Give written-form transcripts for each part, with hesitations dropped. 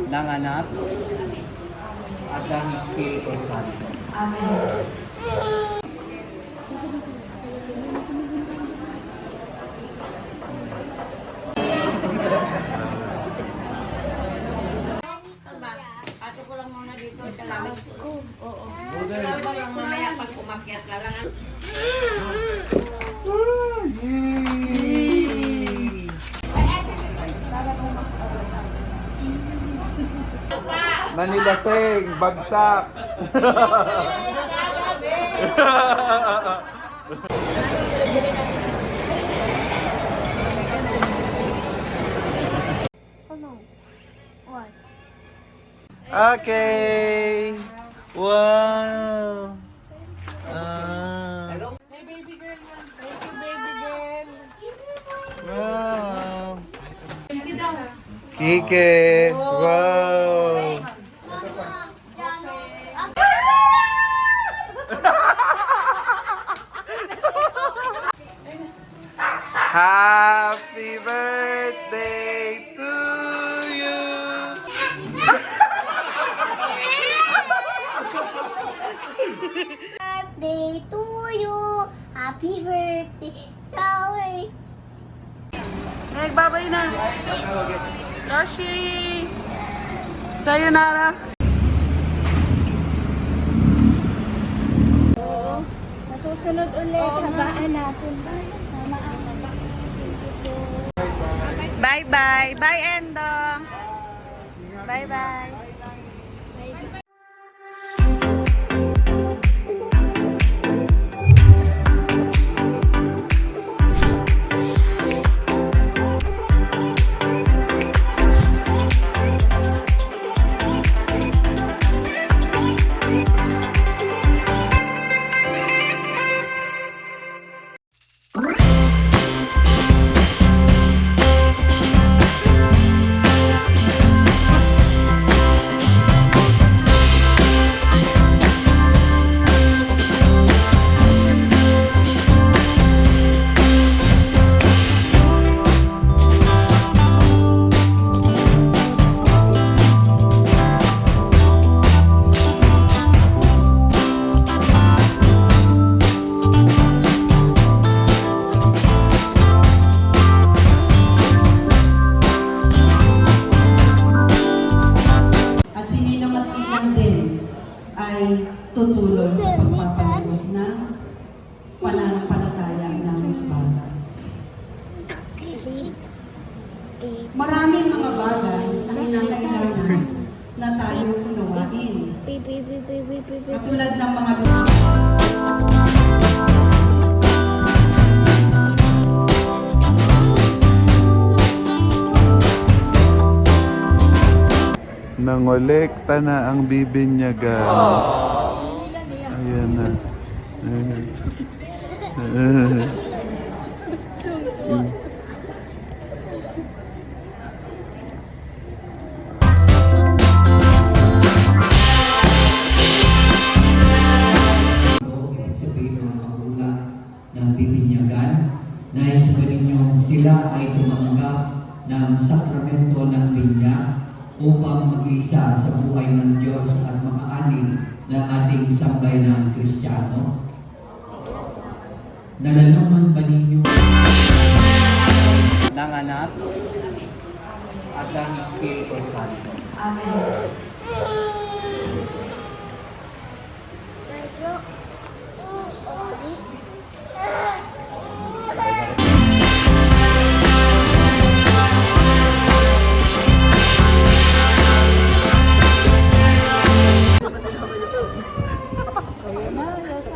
ng Anak at ng Espiritu Santo. Amen. Ato ko lang muna dito sa lamig. Oo. Salamat lang mamaya pag umakyat na lang. Nanilasing, bagsak. Okay. Wow. Hey baby girl. Thank you baby girl. Wow. Sige daw. Kike. Wow. Happy birthday to you. Birthday to you. Happy birthday. Sorry. Nagbabay na. Yoshi. Sayonara. Oo. Nasusunod ulit. Habaan natin. Tama ang Bye-bye. Bye, Endong. Bye-bye. At si Ninong at Ninang din ay tutulong sa pagpapalagod ng pananampalataya ng bata. Maraming mga bagay na kinakailangan na tayo unawain. Katulad ng mga Nangolekta na ang bibinyagan. Ayan na. Ibig sabihin ng magulang ng bibinyagan, nais ko ninyong sila ay tumanggap ng sakramento ng binyag upang mag-isa sa buhay ng Diyos at makaani ng ating sambayanang Kristiyano. Nalalaman ba ninyo ng Anak at ng Espiritu Santo? Amen.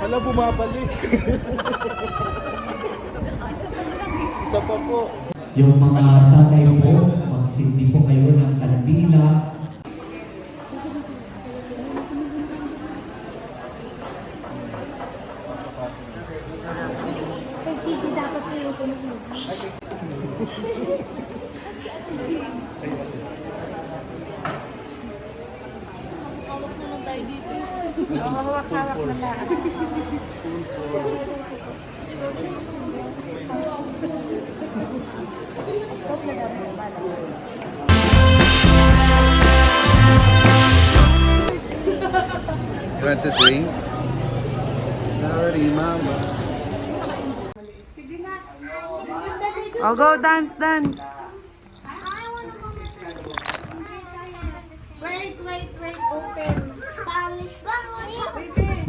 Hala, bumabalik. Isa pa po. Yung mga tatay po, magsindi po kayo ng kandila. Pagtiti dapat ko yung puno. Hawak na lang tayo dito. Hawak-hawak na lang. Huwag na dapat. want to drink? Sorry, mama. Oh, go dance, dance. Wait, open. Pangis ba? Nasa siya eh.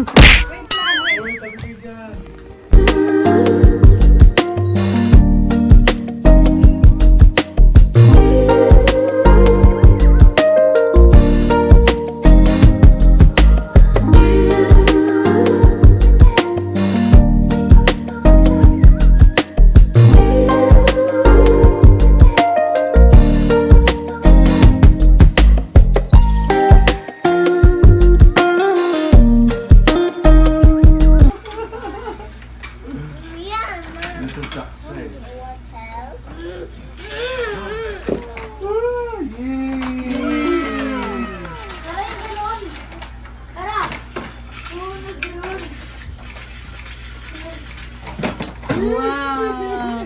Wow!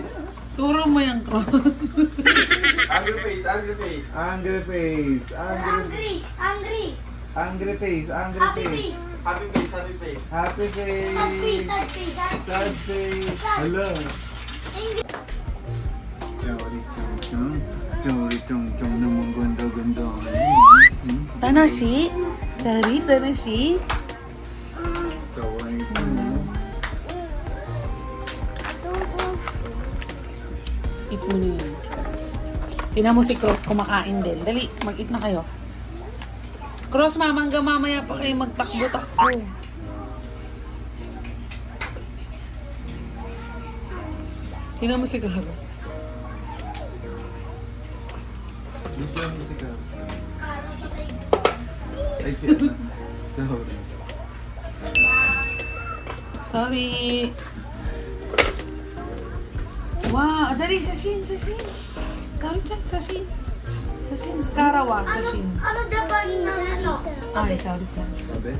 Turo mo yung cross. Angry face, angry face. Angry face, angry Angry. Angry face, angry Happy face. face. Happy face, happy face. Happy face. Sad face, sad face, sad Sad face. Hello. Chori chong chong. Chori chong chong namang ganda-ganda. Tanashi? Sorry, Tanashi? Kawaii sa Eat mo na yun. Tingnan mo si Cross kumakain din. Dali, mag-eat na kayo. Cross, mama, hanggang mamaya pa kayo magtakbo-takbo. Tingnan mo si Garo. Video musika. Ay, si Anna. Sorry. Sorry. Wow, dali, sashin. Sorry, chat, sashin. Karawa, sashin. Ano dapat na ano? Ay, sorry, chat. Sabi?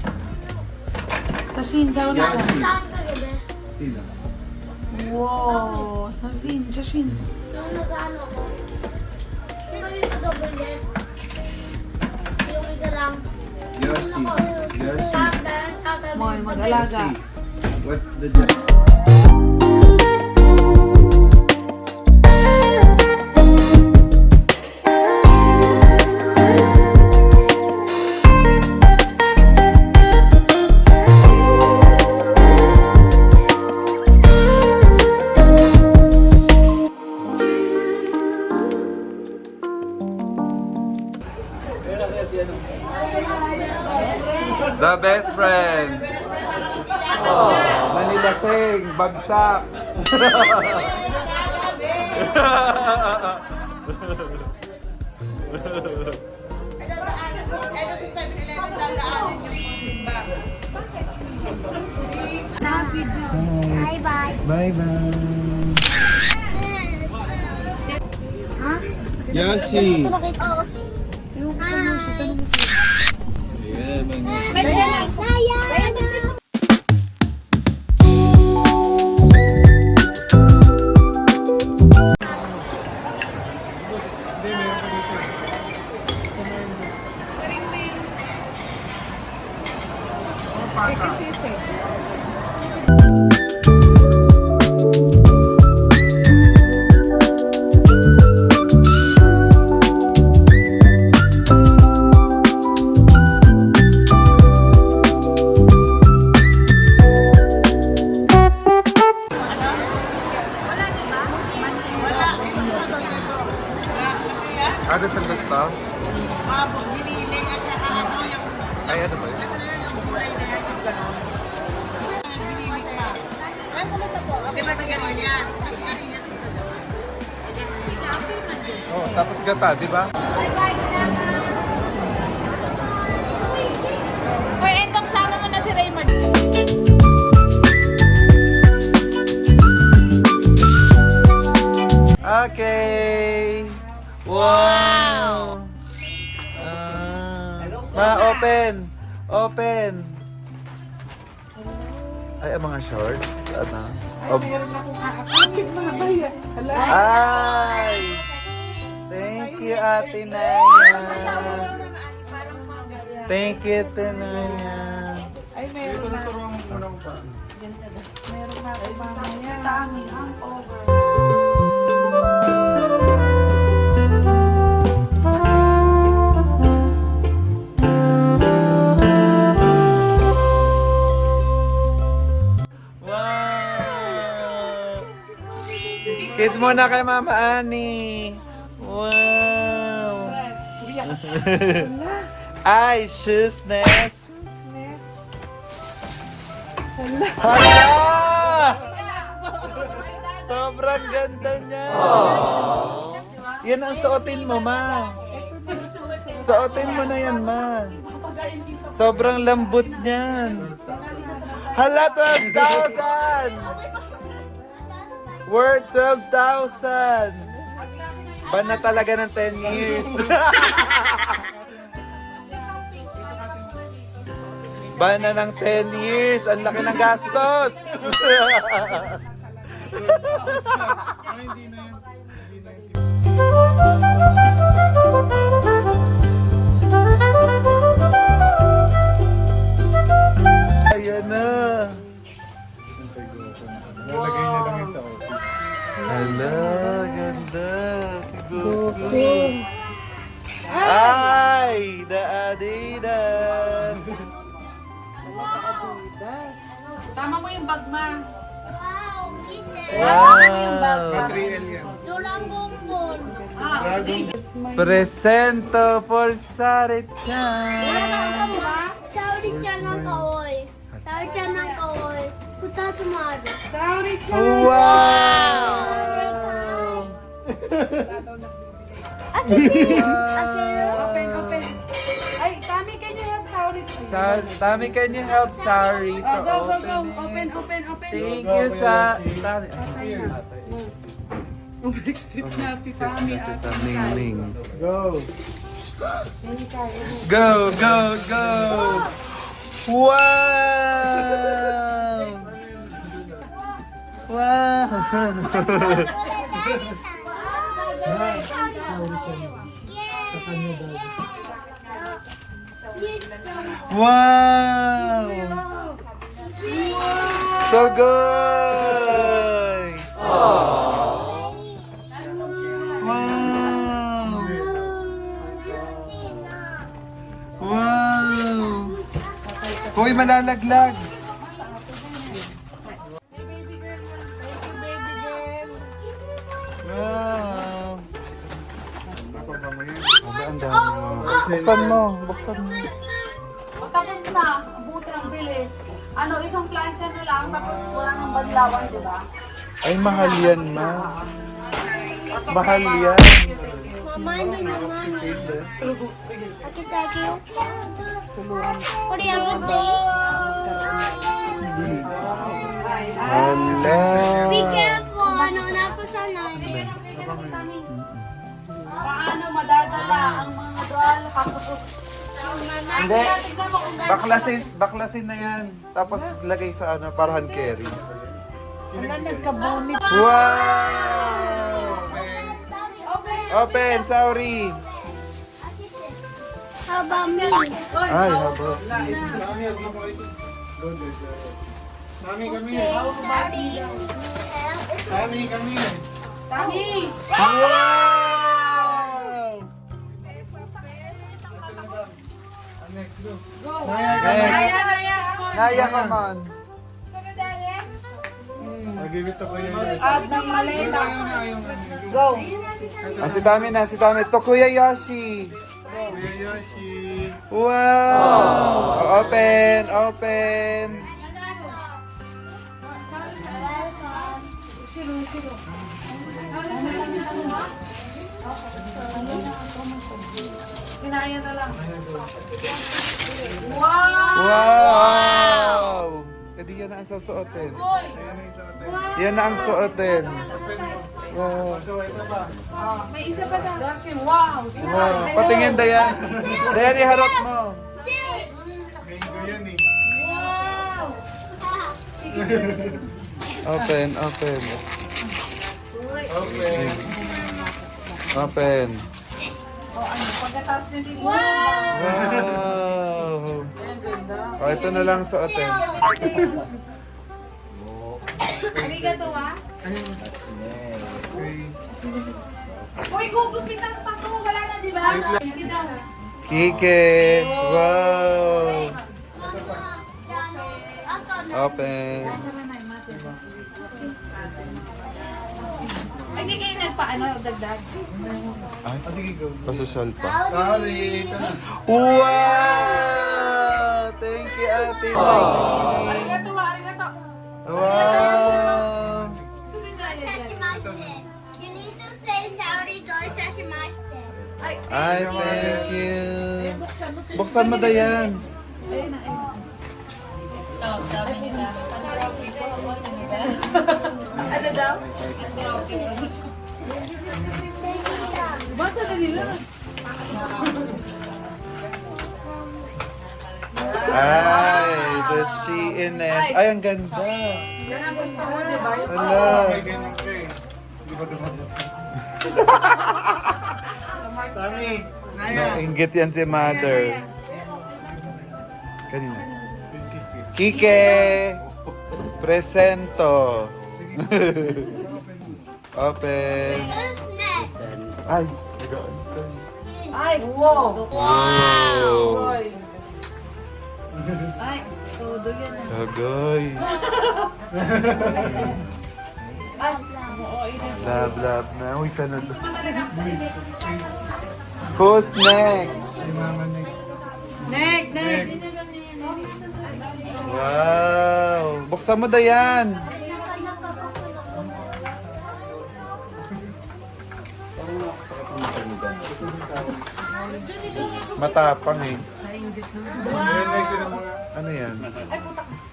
Sashin, sorry, chat. Saan ka gabi? Sino? Wow, sashin. Yung nasa ano ko. Di ba yung sa double deck? Yung isa lang. Yoshi. Yoshi. Kakabi. Moy, mag-alaga. What's the job? The best friend. Oh, nanilasing, bagsak. Bye-bye. Bye-bye. Ha? Yoshi. Nakita ko. Hi. Yeah, man. Diana. Ano sa gusto? Biniling at saka ano yung Ay, ano ba yun? kulay na yan, yung gano'n. Biniling pa. Ay, kumasa po. Di ba sigarilyas? Mas sigarilyas sa dalawa. Oh, tapos gata, di ba? Uy, entong sama mo na si Raymond. Okay. Wow. Open. Ay, ang mga shorts. Ano? Meron akong aakapit mga baya. Hala. Ay! Thank you, Ate Naya. Thank you, Ate Naya. Tami, hangover. Wow! Kiss muna kay Mama Ani. Wow! Ay, shoesness. Hala! Sobrang ganda niya. Yan ang suotin mo, Ma. Suotin mo na yan, Ma. Sobrang lambot niyan. Hala, 12,000! Worth 12,000! Ban na talaga ng 10 years. Ban na ng 10 years. Ang laki ng gastos. Ayan na. Lalagay niya lang yun sa office. Hala, ganda. Si Goku. Ay, the Adidas. Tama mo yung bag, ma. Wow, kitten. Wow. 3L yan. Duranggong ball. Ah, Presento for Sari-chan. Saori-chan ng kaoy. Saori-chan ng kaoy. Puta sumado. Wow! Open. Ay, Tami, can you help Sauri? Tami, can you help Sari to Go. open it? Open. Thank you, Sa... Tami. Umexit na si Tami at Ming. Go! Go! Wow! Wow! So good! Wow! Wow! Hoy, malalaglag! Wow! Napabango yun. Ang dami mo. Buksan mo. O, tapos na. Buti ang bilis. Ano, isang plancha na lang, tapos wala nang banlawan, di ba? Ay, mahal yan, Ma. Mahal yan. Mama, hindi naman. Aki-taki. Koreano Hala. Be careful. Ano na ako sana. Paano madadala ang mga doll? Hindi. Baklasin na yan. Tapos lagay sa ano, para hand carry. Wow! Open, sorry. How about me? Ay, habo. Mami, huwag mo kayo. Go. Mami, kami. Mami, kami. Tami! Wow! Next, go. Next. Naya, come on. Mag-give ko yan. Add ng maleta. Go. Si Tami na, si Tami. To Kuya Yoshi. Kuya Yoshi. Wow! Open. Sinaya na lang. Wow! Wow! Edi yan na ang susuotin. Uy! Yan na ang suotin. Wow. Go, ito ba? May isa pa na. Goshi, wow! Wow. Patingin, Dayan. Dayan, iharap mo. Mango yan eh. Wow! Open. Pagkatapos nyo din. Wow! Oh, ito na lang suotin. Ano Arigato ah. Okay. Uy, gugupitan pa to. Wala na, di ba? Hindi daw. Kike! Wow! Mama, yan. Ato na. Open. Ay, hindi kayo nagpaano, dagdag. Ay, Sige, go. pasosyal pa. Sorry. Ito na. Wow! Thank you, Ate Nagini. Arigato ah, arigato. Wow! Sashimashite. You need to say sorry, go sashimashite. Ay, thank you. Buksan mo da yan. Ano daw? Basta na nila. Ay, the Shein-ness. Ay, ang ganda. Yan ang gusto mo, di ba? Hala. May ganyan ka eh. Hindi ba dumating? Tami, Naya. Nainggit yan si Mother. Kanina. Kike! Presento. Open. Who's next? Ay, Ay, wow! wow. Ay, todo yan. Sagoy. Ay, oo, ina. Love, love na. Uy, sana to. Who's next? Mama na. Next, next. Wow. Buksan mo da yan. Matapang eh. Nilagay ko ng mga... Ano yan?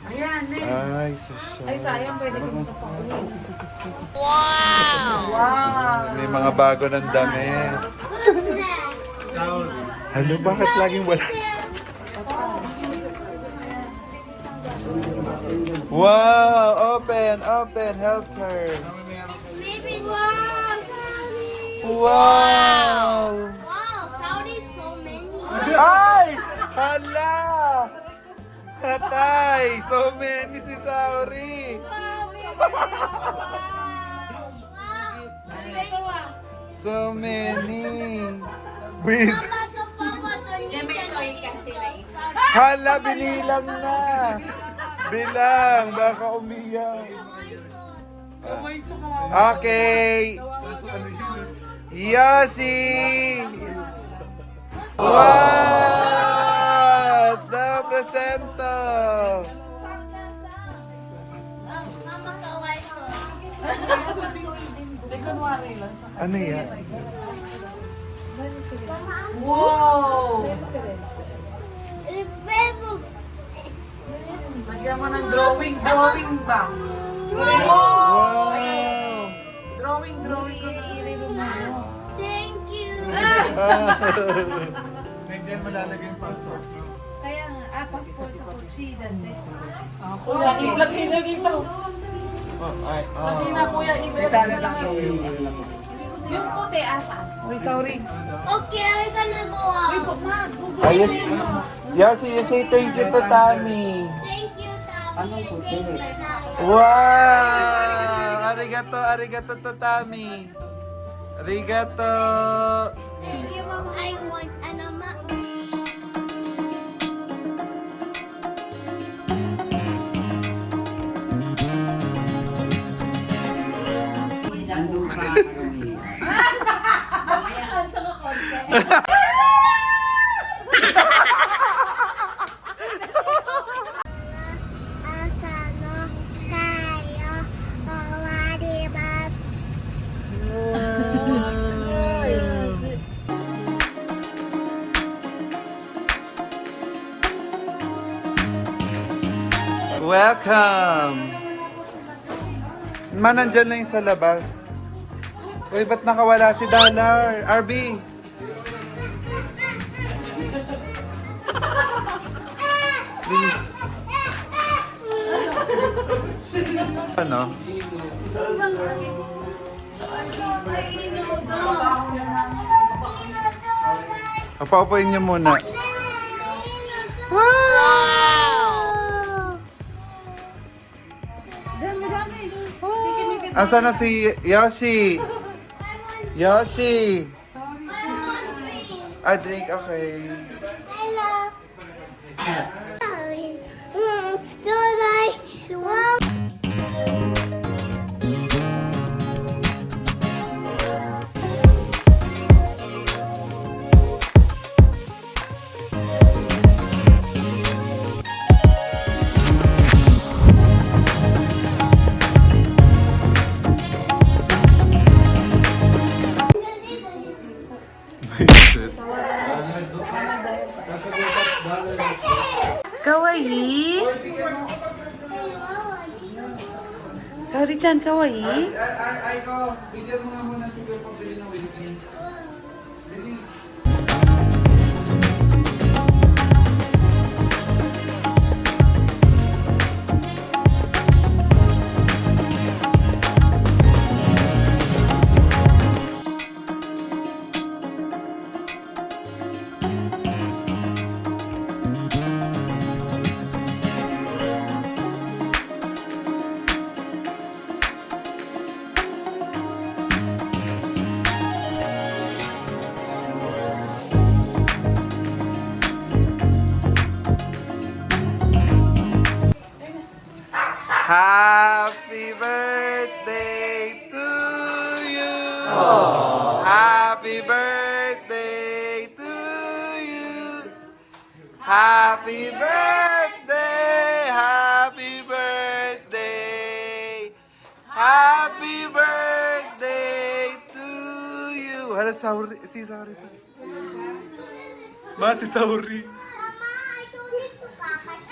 Ayan, next. Ay, social. Ay, sayang, pwede ko ito pa ulit. Wow! May mga bago ng damit. Who's next? Sorry. Hello, bakit laging wala? Wow! Open! Open! Help her! Maybe wow, sorry. Wow! Wow, sorry, so many. Ay! Hala! Hatay! So many si Sauri! So many! Bis! Hala! Binilang na! Bilang! Baka umiyak! Okay! Yoshi! What? The presento! Mama, kawai so. Ano yan? Wow! Remember, Lagyan mo ng drawing ba? Wow! Wow! Drawing mo. thank you. Nandiyan mo lalagay yung passport mo. Kuya, ilagay na dito. Lagay na kuya, ilagay na. Yung puti asa. Uy, sorry. Okay, I'm gonna go out. Ayos! Yoshi, you say thank you to Tami! Thank you, Tommy. Thank you, Naya. Wow! Arigato, arigato to Tami! Arigato! Thank you, Mama. I want anama. Asano tayo owarimasu. Welcome! Nandyan lang yung sa labas. Uy, ba't nakawala si Dollar? RB! Please. Ano? Papaupuin niyo muna. Wow! Dami. Wow! Asa na si Yoshi? Yoshi! Drink, okay. Hello. Kawaii? Saori-chan, kawaii? Ay ko, bigyan mo nga muna siguro pambili ng Wilkins. Bili. Happy birthday to you. Happy birthday to you. Happy birthday. Happy birthday. Happy birthday to you. Hala, sorry. Si sorry. Ma, si sorry. Mama, I told you to kakas.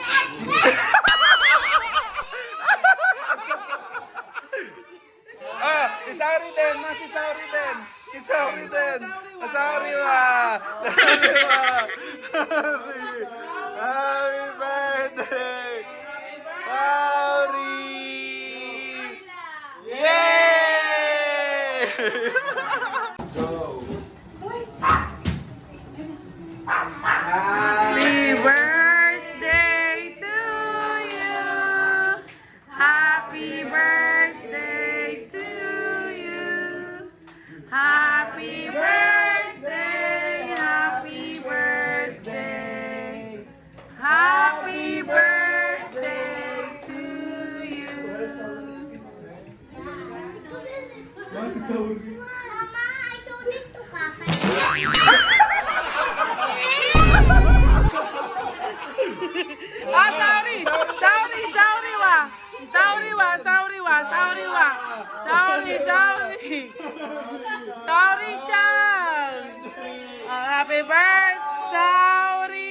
Isauri din, mas isauri din. Isauri din. Isauri wa. Isauri wa. Happy birthday. Sauri. Yay! Go. Happy birthday to you. Happy birthday to you. Happy birthday. Happy birthday. Happy birthday to you. Mama, I told you to kakas. Sorry. Sorry wa. Sorry wa. Sorry wa. Sorry wa. Sorry. Sorry, Chan. Happy birthday, Sorry.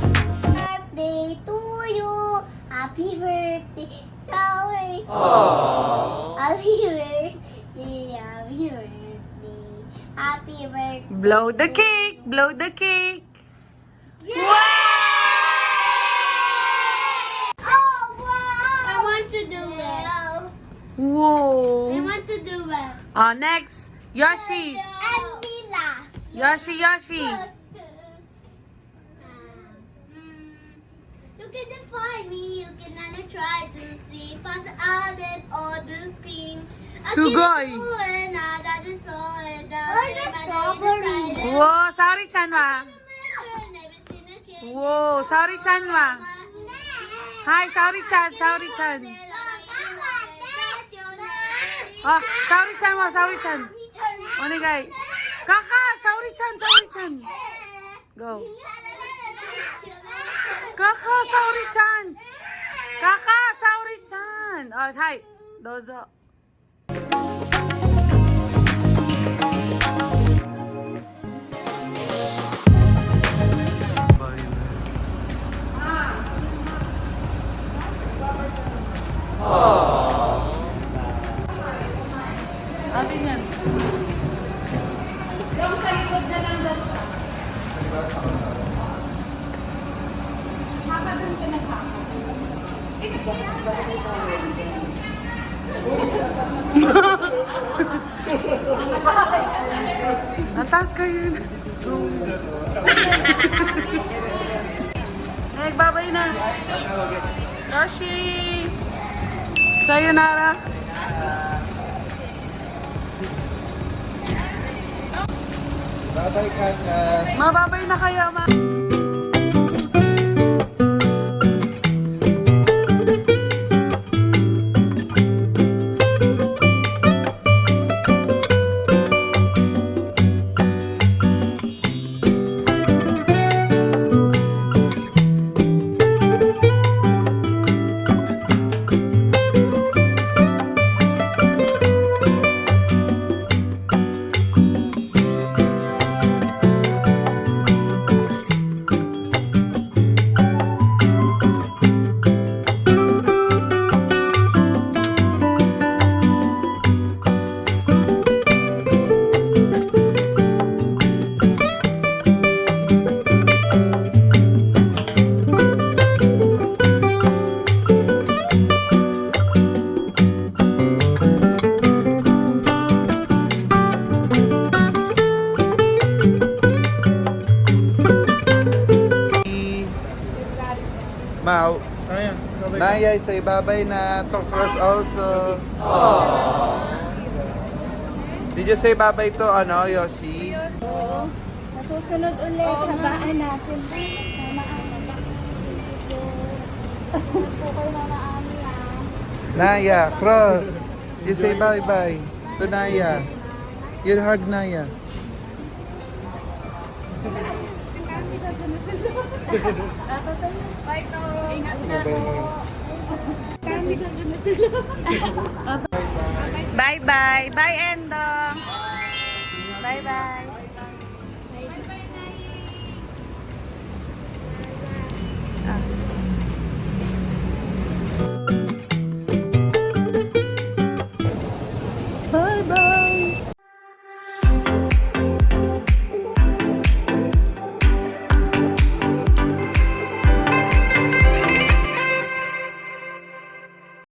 Birthday to you. Happy birthday. Sorry. Happy birthday. Happy birthday. Happy birthday. Blow the cake. Blow the cake. Oh, wow. I want to do it. I Whoa. want to do it. Next, Yoshi. And me last. Yoshi. You can define me, you can only try to see past the outlet or the screen. Sugoi. Whoa, Sorry-chan wa. Whoa, Sorry-chan wa. Hi, Sorry-chan. Sorry-chan. Onegai. Kaka, Sorry-chan. Go. Kaka, Sorry-chan. Hi. Dozo. Atin yan. Yung sa likod na lang daw. Haka dun ka naghaka. Natas kayo na. Nagbabay na. Yoshi! Sayonara! Bye-bye, Kaka. Mababay na kaya, ma. Mau. Ayan, babay. Naya, say bye-bye na to Cross also. Did you say bye-bye to Yoshi? Oo. Nasusunod ulit. Habaan natin. Mama Ami. Po kayo Mama Ami Naya, Cross. You say bye-bye to Naya. You hug Naya. Bye to. Ingat na Babay mo. Bye-bye. Bye, Endong. Bye-bye. Bye-bye.